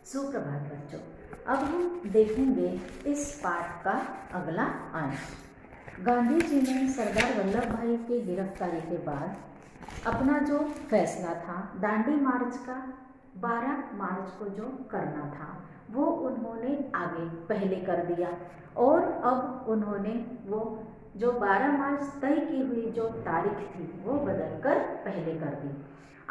सुप्रभात बच्चों। अब हम देखेंगे इस पाठ का अगला अंश। गांधी जी ने सरदार वल्लभ भाई की गिरफ्तारी के बाद अपना जो फैसला था दांडी मार्च का 12 मार्च को जो करना था वो उन्होंने आगे पहले कर दिया और अब उन्होंने वो जो 12 मार्च तय की हुई जो तारीख थी वो बदलकर पहले कर दी।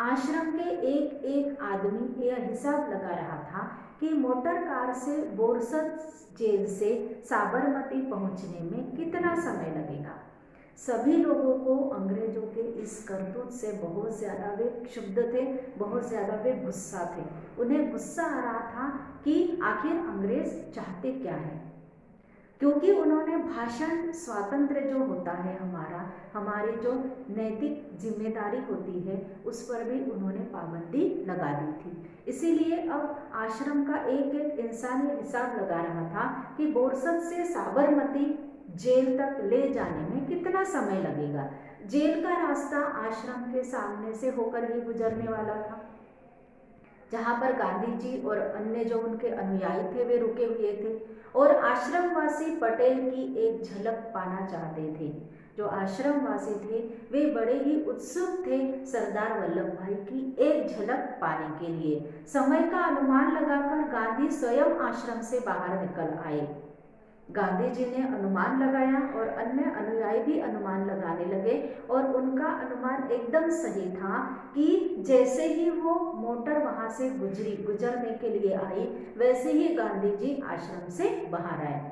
आश्रम के एक एक आदमी यह हिसाब लगा रहा था कि मोटर कार से बोरसद जेल से साबरमती पहुंचने में कितना समय लगेगा। सभी लोगों को अंग्रेजों के इस करतूत से बहुत ज़्यादा वे क्षुब्ध थे, बहुत ज़्यादा वे गुस्सा थे। उन्हें गुस्सा आ रहा था कि आखिर अंग्रेज चाहते क्या है, क्योंकि उन्होंने भाषण स्वातंत्र्य जो होता है हमारी जो नैतिक जिम्मेदारी होती है उस पर भी उन्होंने पाबंदी लगा दी थी। इसीलिए अब आश्रम का एक एक इंसान ये हिसाब लगा रहा था कि बोरसद से साबरमती जेल तक ले जाने में कितना समय लगेगा। जेल का रास्ता आश्रम के सामने से होकर ही गुजरने वाला था, जहाँ पर गांधी जी और अन्य जो उनके अनुयायी थे वे रुके हुए थे और आश्रमवासी पटेल की एक झलक पाना चाहते थे। जो आश्रमवासी थे वे बड़े ही उत्सुक थे सरदार वल्लभ भाई की एक झलक पाने के लिए। समय का अनुमान लगाकर गांधी स्वयं आश्रम से बाहर निकल आए। गांधी जी ने अनुमान लगाया और अन्य अनुयायी भी अनुमान लगाने लगे और उनका अनुमान एकदम सही था कि जैसे ही वो मोटर वहां से गुजरने के लिए आई वैसे ही गांधी जी आश्रम से बाहर आए।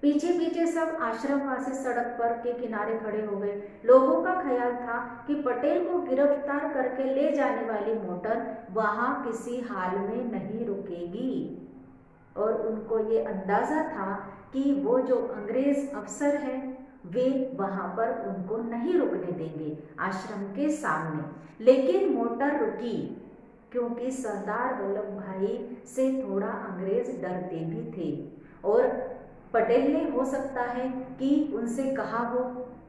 पीछे पीछे सब आश्रमवासी सड़क पर के किनारे खड़े हो गए। लोगों का ख्याल था कि पटेल को गिरफ्तार करके ले जाने वाली मोटर वहां किसी हाल में नहीं रुकेगी और उनको ये अंदाज़ा था कि वो जो अंग्रेज अफसर हैं वे वहाँ पर उनको नहीं रुकने देंगे आश्रम के सामने। लेकिन मोटर रुकी क्योंकि सरदार वल्लभ भाई से थोड़ा अंग्रेज डरते भी थे और पटेल ने हो सकता है कि उनसे कहा हो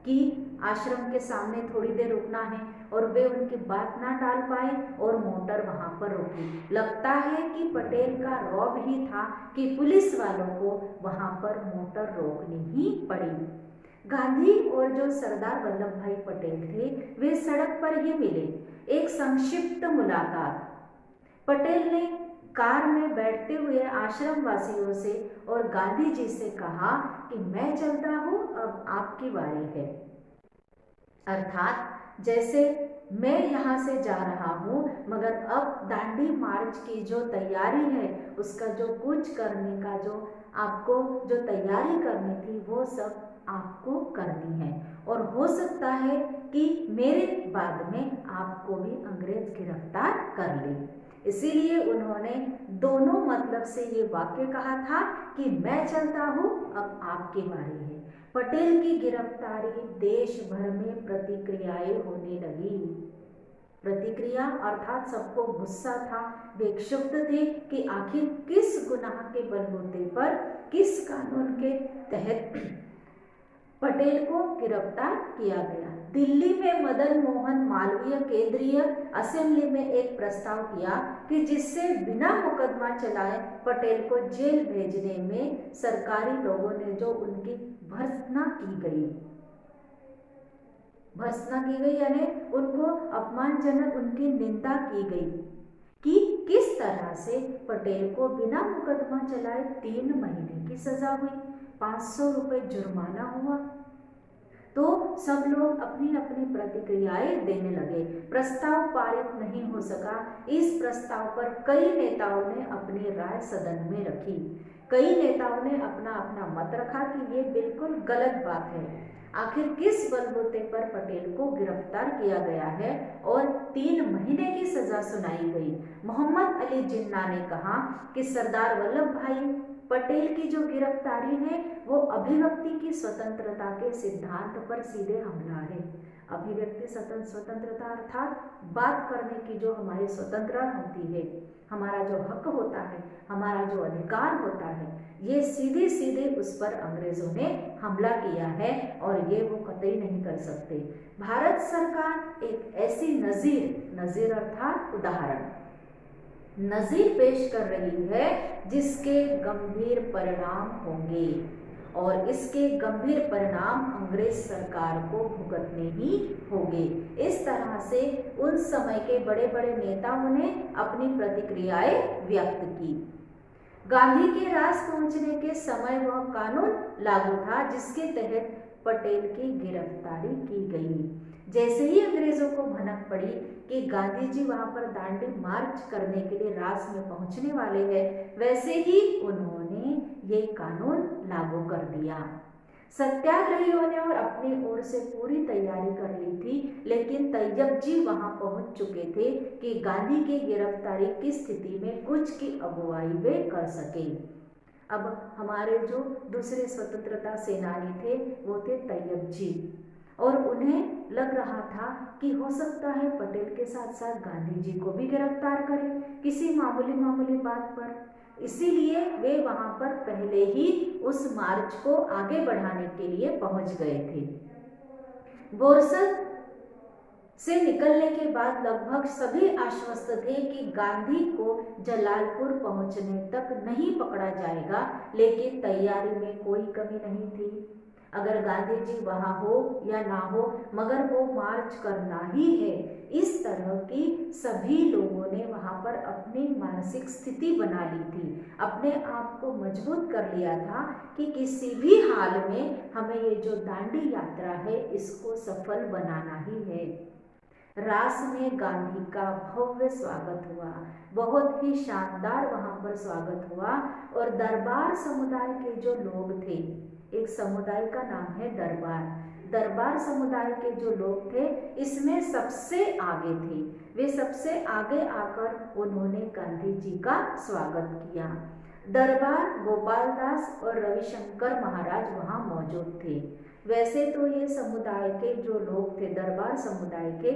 कि आश्रम के सामने थोड़ी देर रुकना है और वे उनकी बात ना टाल पाए और मोटर वहां पर रुकी। लगता है कि पटेल का रौब ही था कि पुलिस वालों को वहां पर मोटर रोकनी ही पड़ी। गांधी और जो सरदार वल्लभ भाई पटेल थे वे सड़क पर ही मिले। एक संक्षिप्त मुलाकात। पटेल ने कार में बैठते हुए आश्रम वासियों से और गांधी जी से कहा कि मैं चलता हूँ, अब आपकी बारी है। अर्थात जैसे मैं यहाँ से जा रहा हूँ मगर अब दांडी मार्च की जो तैयारी है उसका जो कुछ करने का जो आपको जो तैयारी करनी थी वो सब आपको करनी है और हो सकता है कि मेरे बाद में आपको भी अंग्रेज गिरफ्तार कर ले। इसीलिए उन्होंने दोनों मतलब से ये वाक्य कहा था कि मैं चलता हूँ, अब आपकी बारी है। पटेल की गिरफ्तारी देश भर में प्रतिक्रियाएं होने लगी। प्रतिक्रिया अर्थात सबको गुस्सा था, वे क्षुब्ध थे कि आखिर किस गुनाह के बलबूते पर किस कानून के तहत पटेल को गिरफ्तार किया गया। दिल्ली में मदन मोहन मालवीय केंद्रीय असेंबली में एक प्रस्ताव किया कि जिससे बिना मुकदमा चलाए पटेल को जेल भेजने में सरकारी लोगों ने जो उनकी भर्त्सना की गई यानी उनको अपमानजनक उनकी निंदा की गई कि किस तरह से पटेल को बिना मुकदमा चलाए 3 महीने की सजा हुई, 500 रुपये जुर्माना हुआ। तो सब लोग अपनी अपनी प्रतिक्रियाएं देने लगे। प्रस्ताव पारित नहीं हो सका। इस प्रस्ताव पर कई नेताओं ने अपनी राय सदन में रखी। कई नेताओं ने अपना अपना मत रखा कि ये बिल्कुल गलत बात है। आखिर किस बलबूते पर पटेल को गिरफ्तार किया गया है और 3 महीने की सजा सुनाई गई। मोहम्मद अली जिन्ना ने कहा कि सरदार वल्लभ भाई पटेल की जो गिरफ्तारी है वो अभिव्यक्ति की स्वतंत्रता के सिद्धांत पर सीधे हमला है। अभिव्यक्ति स्वतंत्रता अर्थात बात करने की जो हमारी स्वतंत्रता होती है, हमारा जो हक होता है, हमारा जो अधिकार होता है, ये सीधे सीधे उस पर अंग्रेजों ने हमला किया है और ये वो कतई नहीं कर सकते। भारत सरकार एक ऐसी नज़ीर अर्थात उदाहरण नजीर पेश कर रही है जिसके गंभीर परिणाम होंगे और इसके गंभीर परिणाम अंग्रेज सरकार को भुगतने ही होंगे। इस तरह से उन समय के बड़े बड़े नेताओं ने अपनी प्रतिक्रियाएं व्यक्त की। गांधी के राज पहुंचने के समय वह कानून लागू था जिसके तहत पटेल की गिरफ्तारी की गई। जैसे ही अंग्रेजों को भनक पड़ी कि गांधी जी वहां पर दांडी मार्च करने के लिए रास में पहुंचने वाले हैं, वैसे ही उन्होंने ये कानून लागू कर दिया। सत्याग्रहियों ने और अपनी ओर से पूरी तैयारी कर ली थी, लेकिन तैयब जी वहां पहुंच चुके थे कि गांधी की गिरफ्तारी की स्थिति में कुछ की अगुवाई वे कर सके। अब हमारे जो दूसरे स्वतंत्रता सेनानी थे वो थे तैयब जी, और उन्हें लग रहा था कि हो सकता है पटेल के साथ साथ गांधी जी को भी गिरफ्तार करें किसी मामूली बात पर। इसीलिए वे वहां पर पहले ही उस मार्च को आगे बढ़ाने के लिए पहुंच गए थे। बोरसद से निकलने के बाद लगभग सभी आश्वस्त थे कि गांधी को जलालपुर पहुंचने तक नहीं पकड़ा जाएगा, लेकिन तैयारी में कोई कमी नहीं थी। अगर गांधी जी वहां हो या ना हो, मगर वो मार्च करना ही है। इस तरह की सभी लोगों ने वहां पर अपनी मानसिक स्थिति बना ली थी, अपने आप को मजबूत कर लिया था कि किसी भी हाल में हमें ये जो दांडी यात्रा है इसको सफल बनाना ही है। रास में गांधी का भव्य स्वागत हुआ, बहुत ही शानदार वहां पर स्वागत हुआ। और दरबार समुदाय के जो लोग थे, एक समुदाय का नाम है दरबार, दरबार समुदाय के जो लोग थे इसमें सबसे आगे थे। वे सबसे आगे आकर उन्होंने गांधी जी का स्वागत किया। दरबार गोपाल दास और रविशंकर महाराज वहां मौजूद थे। वैसे तो ये समुदाय के जो लोग थे, दरबार समुदाय के,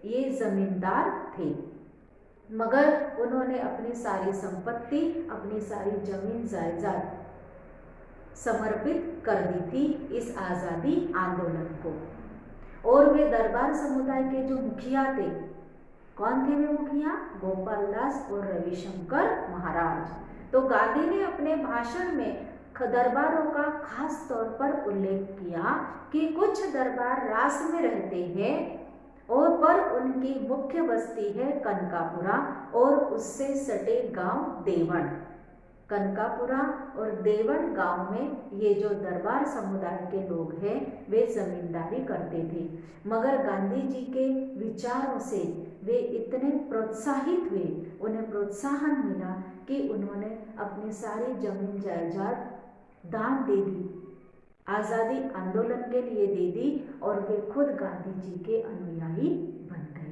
ये जमींदार थे, मगर उन्होंने अपनी सारी संपत्ति, अपनी सारी जमीन जायदाद समर्पित कर दी थी इस आज़ादी आंदोलन को। और वे दरबार समुदाय के जो मुखिया थे, कौन थे वे मुखिया? गोपाल दास और रविशंकर महाराज। तो गांधी ने अपने भाषण में दरबारों का खास तौर पर उल्लेख किया कि कुछ दरबार रास में रहते हैं और पर उनकी मुख्य बस्ती है कनकापुरा और उससे सटे गांव देवण। कनकापुरा और देवण गांव में ये जो दरबार समुदाय के लोग हैं वे जमींदारी करते थे, मगर गांधी जी के विचारों से वे इतने प्रोत्साहित हुए, उन्हें प्रोत्साहन मिला कि उन्होंने अपनी सारी जमीन जायदाद दान दे दी, आज़ादी आंदोलन के लिए दे दी और वे खुद गांधी जी के अनुयायी बन गए।